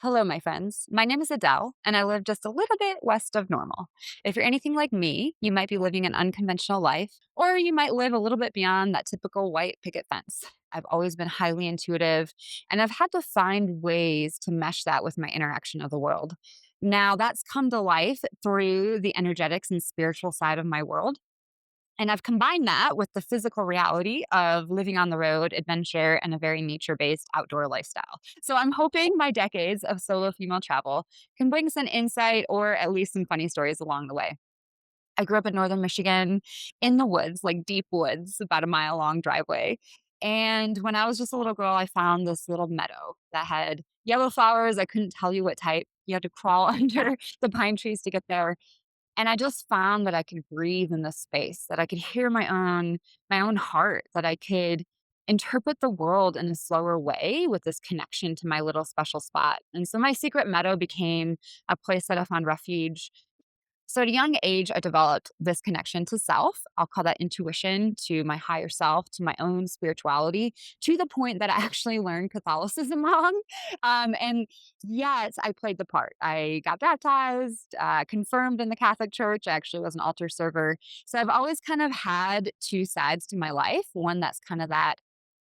Hello, my friends. My name is Adele, and I live just a little bit west of normal. If you're anything like me, you might be living an unconventional life, or you might live a little bit beyond that typical white picket fence. I've always been highly intuitive, and I've had to find ways to mesh that with my interaction of the world. Now, that's come to life through the energetics and spiritual side of my world. And I've combined that with the physical reality of living on the road, adventure, and a very nature based outdoor lifestyle. So I'm hoping my decades of solo female travel can bring some insight or at least some funny stories along the way. I grew up in northern Michigan in the woods, like deep woods, about a mile long driveway. And when I was just a little girl, I found this little meadow that had yellow flowers. I couldn't tell you what type. You had to crawl under the pine trees to get there, and I just found that I could breathe in this space, that I could hear my own heart, that I could interpret the world in a slower way with this connection to my little special spot. And so my secret meadow became a place that I found refuge. So at a young age, I developed this connection to self. I'll call that intuition, to my higher self, to my own spirituality, to the point that I actually learned Catholicism wrong. And yet I played the part. I got baptized, confirmed in the Catholic Church. I actually was an altar server. So I've always kind of had two sides to my life, one that's kind of that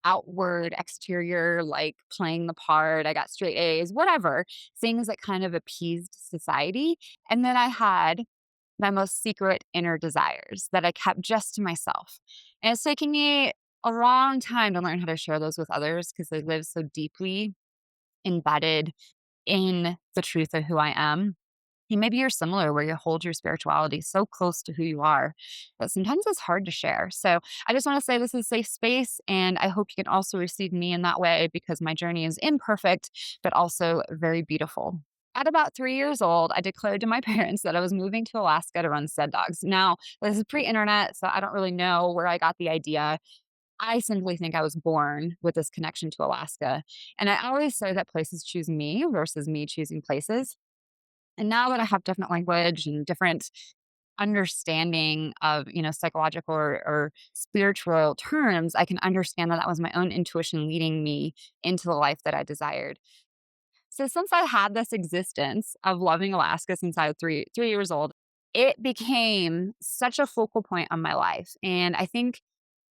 outward exterior, like playing the part. I got straight A's, whatever, things that kind of appeased society. And then I had my most secret inner desires that I kept just to myself. And it's taken me a long time to learn how to share those with others because they live so deeply embedded in the truth of who I am. And maybe you're similar where you hold your spirituality so close to who you are that sometimes it's hard to share. So I just want to say this is a safe space. And I hope you can also receive me in that way because my journey is imperfect, but also very beautiful. At about 3 years old, I declared to my parents that I was moving to Alaska to run sled dogs. Now, this is pre internet, so I don't really know where I got the idea. I simply think I was born with this connection to Alaska. And I always say that places choose me versus me choosing places. And now that I have different language and different understanding of, psychological or spiritual terms, I can understand that that was my own intuition leading me into the life that I desired. So since I had this existence of loving Alaska since I was three years old, it became such a focal point of my life. And I think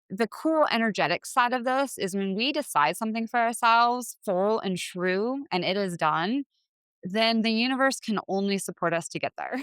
the cool energetic side of this is when we decide something for ourselves, full and true, and it is done, then the universe can only support us to get there.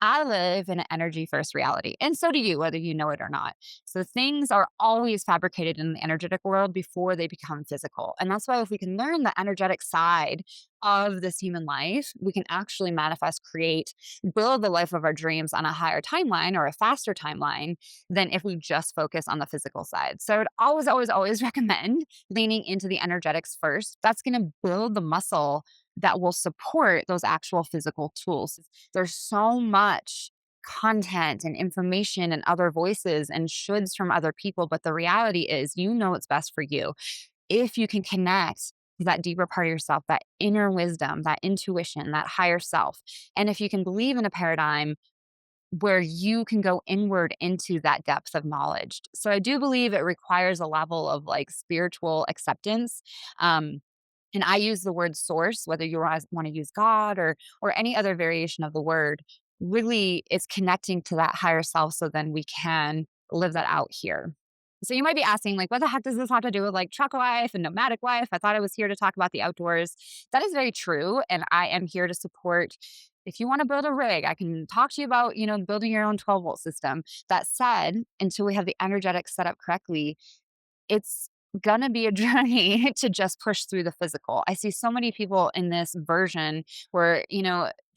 I live in an energy first reality, and so do you, whether you know it or not. So things are always fabricated in the energetic world before they become physical. And that's why if we can learn the energetic side of this human life, we can actually manifest, create, build the life of our dreams on a higher timeline or a faster timeline than if we just focus on the physical side. So I would always, always, always recommend leaning into the energetics first. That's going to build the muscle that will support those actual physical tools. There's so much content and information and other voices and shoulds from other people. But the reality is, you know what's best for you. If you can connect to that deeper part of yourself, that inner wisdom, that intuition, that higher self. And if you can believe in a paradigm where you can go inward into that depth of knowledge. So I do believe it requires a level of like spiritual acceptance. And I use the word source, whether you want to use God or any other variation of the word, really is connecting to that higher self so then we can live that out here. So you might be asking, like, what the heck does this have to do with like truck life and nomadic life? I thought I was here to talk about the outdoors. That is very true. And I am here to support. If you want to build a rig, I can talk to you about, building your own 12-volt system. That said, until we have the energetics set up correctly, it's gonna be a journey to just push through the physical. I see so many people in this version where,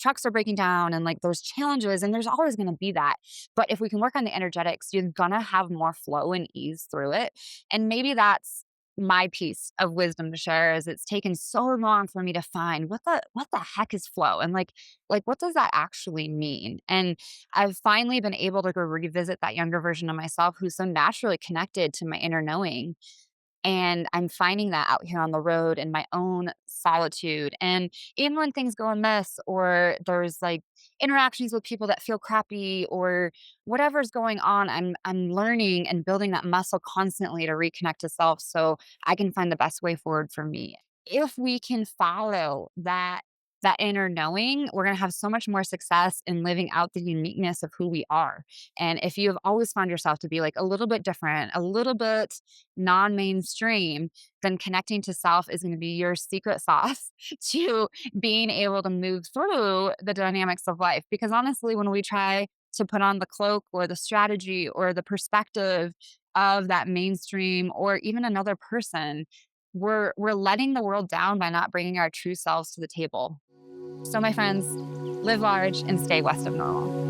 trucks are breaking down and like those challenges, and there's always gonna be that. But if we can work on the energetics, you're gonna have more flow and ease through it. And maybe that's my piece of wisdom to share is it's taken so long for me to find what the heck is flow and like what does that actually mean. And I've finally been able to go revisit that younger version of myself who's so naturally connected to my inner knowing, and I'm finding that out here on the road in my own solitude. And even when things go amiss or there's like interactions with people that feel crappy or whatever's going on, I'm learning and building that muscle constantly to reconnect to self so I can find the best way forward for me. if we can follow that inner knowing, we're going to have so much more success in living out the uniqueness of who we are. And if you have always found yourself to be like a little bit different, a little bit non-mainstream, then connecting to self is going to be your secret sauce to being able to move through the dynamics of life. Because honestly, when we try to put on the cloak or the strategy or the perspective of that mainstream or even another person, we're letting the world down by not bringing our true selves to the table. So, my friends, live large and stay west of normal.